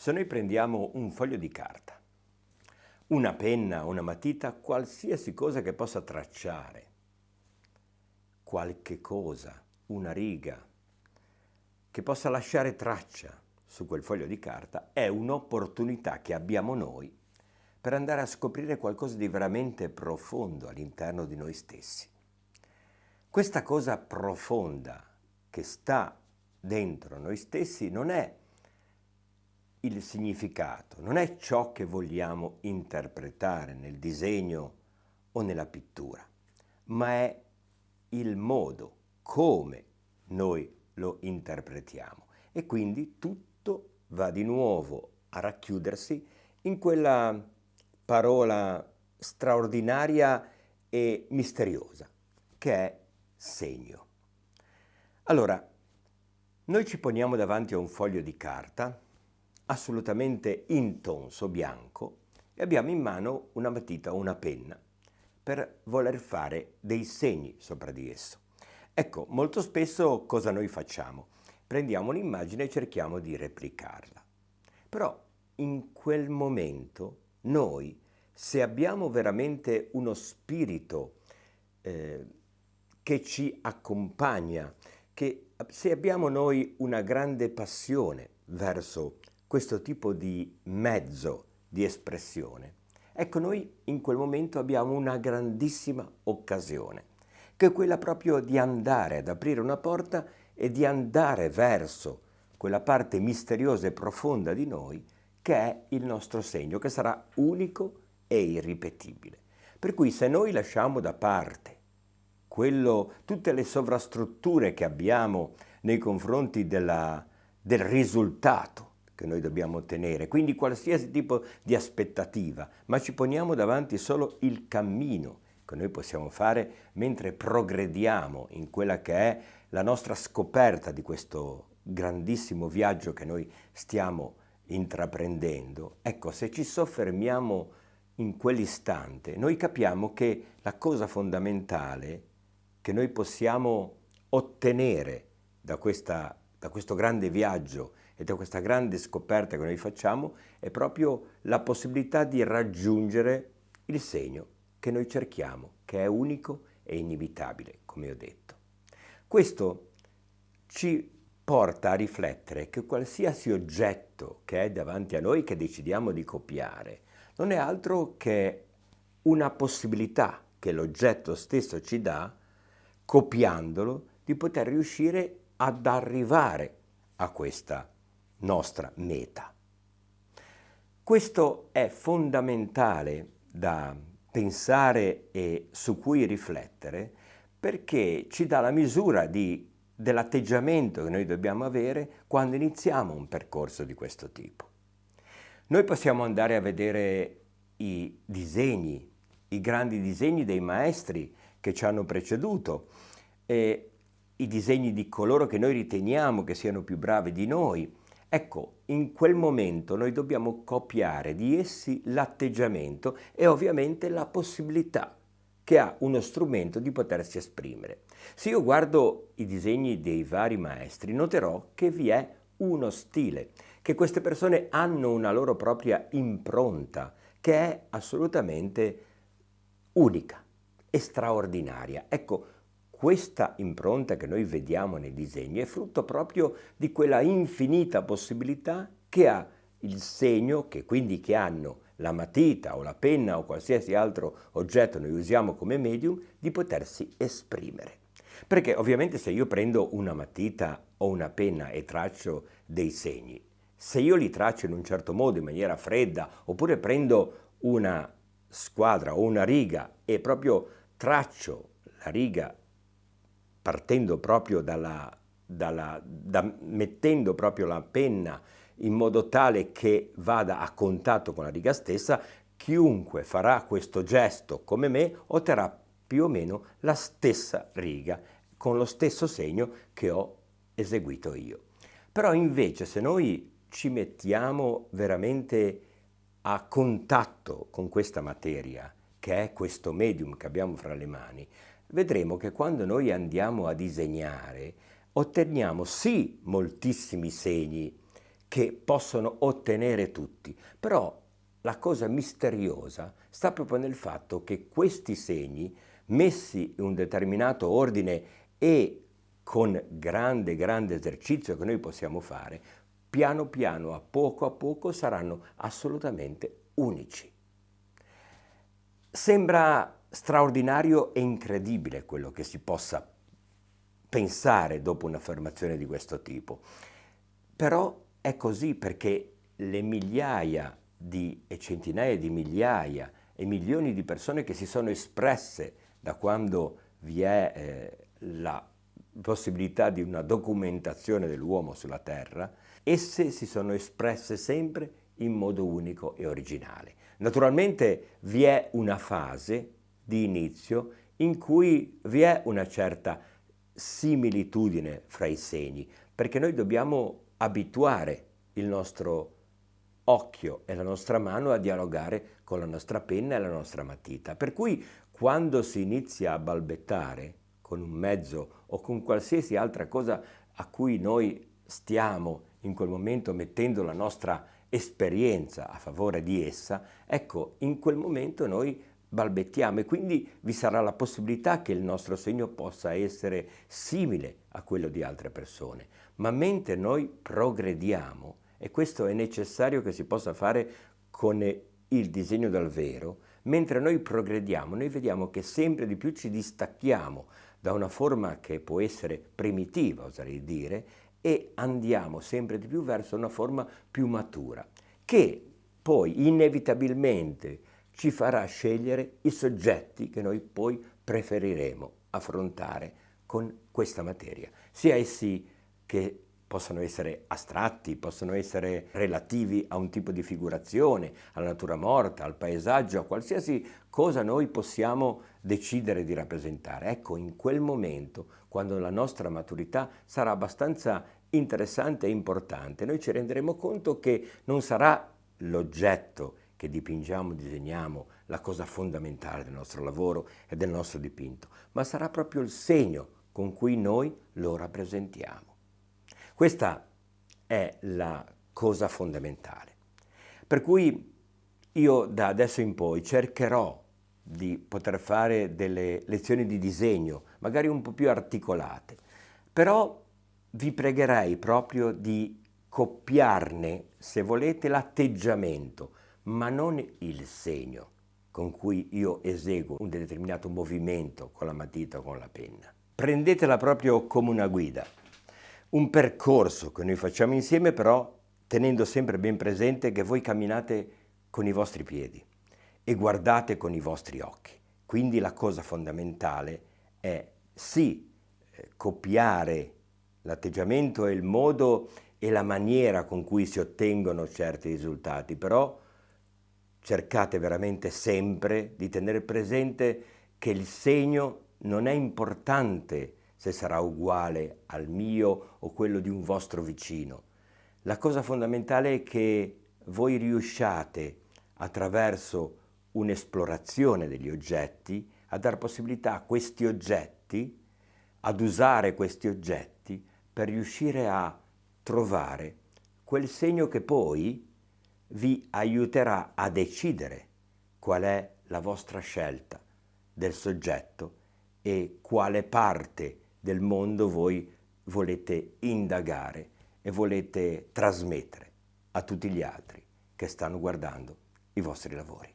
Se noi prendiamo un foglio di carta, una penna, una matita, qualsiasi cosa che possa tracciare qualche cosa, una riga, che possa lasciare traccia su quel foglio di carta, è un'opportunità che abbiamo noi per andare a scoprire qualcosa di veramente profondo all'interno di noi stessi. Questa cosa profonda che sta dentro noi stessi non è il significato, non è ciò che vogliamo interpretare nel disegno o nella pittura, ma è il modo come noi lo interpretiamo. E quindi tutto va di nuovo a racchiudersi in quella parola straordinaria e misteriosa che è segno. Allora, noi ci poniamo davanti a un foglio di carta assolutamente intonso, bianco, e abbiamo in mano una matita o una penna per voler fare dei segni sopra di esso. Ecco, molto spesso cosa noi facciamo? Prendiamo un'immagine e cerchiamo di replicarla. Però in quel momento noi, se abbiamo veramente uno spirito che ci accompagna, che se abbiamo noi una grande passione verso questo tipo di mezzo di espressione, ecco, noi in quel momento abbiamo una grandissima occasione, che è quella proprio di andare ad aprire una porta e di andare verso quella parte misteriosa e profonda di noi che è il nostro segno, che sarà unico e irripetibile. Per cui se noi lasciamo da parte tutte le sovrastrutture che abbiamo nei confronti del risultato che noi dobbiamo ottenere, quindi qualsiasi tipo di aspettativa, ma ci poniamo davanti solo il cammino che noi possiamo fare mentre progrediamo in quella che è la nostra scoperta di questo grandissimo viaggio che noi stiamo intraprendendo. Ecco, se ci soffermiamo in quell'istante, noi capiamo che la cosa fondamentale che noi possiamo ottenere da questo grande viaggio e da questa grande scoperta che noi facciamo è proprio la possibilità di raggiungere il segno che noi cerchiamo, che è unico e inevitabile, come ho detto. Questo ci porta a riflettere che qualsiasi oggetto che è davanti a noi, che decidiamo di copiare, non è altro che una possibilità che l'oggetto stesso ci dà, copiandolo, di poter riuscire ad arrivare a questa nostra meta. Questo è fondamentale da pensare e su cui riflettere, perché ci dà la misura dell'atteggiamento che noi dobbiamo avere quando iniziamo un percorso di questo tipo. Noi possiamo andare a vedere i disegni, i grandi disegni dei maestri che ci hanno preceduto, e i disegni di coloro che noi riteniamo che siano più bravi di noi. Ecco, in quel momento noi dobbiamo copiare di essi l'atteggiamento e ovviamente la possibilità che ha uno strumento di potersi esprimere. Se io guardo i disegni dei vari maestri, noterò che vi è uno stile, che queste persone hanno una loro propria impronta, che è assolutamente unica e straordinaria. Ecco, questa impronta che noi vediamo nei disegni è frutto proprio di quella infinita possibilità che ha il segno, che hanno la matita o la penna o qualsiasi altro oggetto noi usiamo come medium, di potersi esprimere. Perché ovviamente se io prendo una matita o una penna e traccio dei segni, se io li traccio in un certo modo, in maniera fredda, oppure prendo una squadra o una riga e proprio traccio la riga partendo proprio mettendo proprio la penna in modo tale che vada a contatto con la riga stessa, chiunque farà questo gesto come me otterrà più o meno la stessa riga con lo stesso segno che ho eseguito io. Però invece se noi ci mettiamo veramente a contatto con questa materia, che è questo medium che abbiamo fra le mani, vedremo che quando noi andiamo a disegnare otteniamo sì moltissimi segni che possono ottenere tutti. Però la cosa misteriosa sta proprio nel fatto che questi segni, messi in un determinato ordine e con grande esercizio che noi possiamo fare, piano piano, a poco, saranno assolutamente unici. Sembra straordinario e incredibile quello che si possa pensare dopo un'affermazione di questo tipo, però è così perché le migliaia e centinaia di migliaia e milioni di persone che si sono espresse da quando vi è la possibilità di una documentazione dell'uomo sulla Terra, esse si sono espresse sempre in modo unico e originale. Naturalmente vi è una fase di inizio in cui vi è una certa similitudine fra i segni, perché noi dobbiamo abituare il nostro occhio e la nostra mano a dialogare con la nostra penna e la nostra matita. Per cui quando si inizia a balbettare con un mezzo o con qualsiasi altra cosa a cui noi stiamo in quel momento mettendo la nostra esperienza a favore di essa, ecco, in quel momento noi balbettiamo e quindi vi sarà la possibilità che il nostro segno possa essere simile a quello di altre persone. Ma mentre noi progrediamo, e questo è necessario che si possa fare con il disegno dal vero, mentre noi progrediamo, noi vediamo che sempre di più ci distacchiamo da una forma che può essere primitiva, oserei dire, e andiamo sempre di più verso una forma più matura, che poi inevitabilmente ci farà scegliere i soggetti che noi poi preferiremo affrontare con questa materia, sia essi che possono essere astratti, possono essere relativi a un tipo di figurazione, alla natura morta, al paesaggio, a qualsiasi cosa noi possiamo decidere di rappresentare. Ecco, in quel momento, quando la nostra maturità sarà abbastanza interessante e importante, noi ci renderemo conto che non sarà l'oggetto che dipingiamo, disegniamo, la cosa fondamentale del nostro lavoro e del nostro dipinto, ma sarà proprio il segno con cui noi lo rappresentiamo. Questa è la cosa fondamentale. Per cui io da adesso in poi cercherò di poter fare delle lezioni di disegno, magari un po' più articolate, però vi pregherei proprio di copiarne, se volete, l'atteggiamento, ma non il segno con cui io eseguo un determinato movimento con la matita o con la penna. Prendetela proprio come una guida, un percorso che noi facciamo insieme, però tenendo sempre ben presente che voi camminate con i vostri piedi e guardate con i vostri occhi. Quindi la cosa fondamentale è sì copiare l'atteggiamento e il modo e la maniera con cui si ottengono certi risultati, però cercate veramente sempre di tenere presente che il segno non è importante se sarà uguale al mio o quello di un vostro vicino. La cosa fondamentale è che voi riusciate, attraverso un'esplorazione degli oggetti, a dar possibilità a questi oggetti, ad usare questi oggetti per riuscire a trovare quel segno che poi vi aiuterà a decidere qual è la vostra scelta del soggetto e quale parte del mondo voi volete indagare e volete trasmettere a tutti gli altri che stanno guardando i vostri lavori.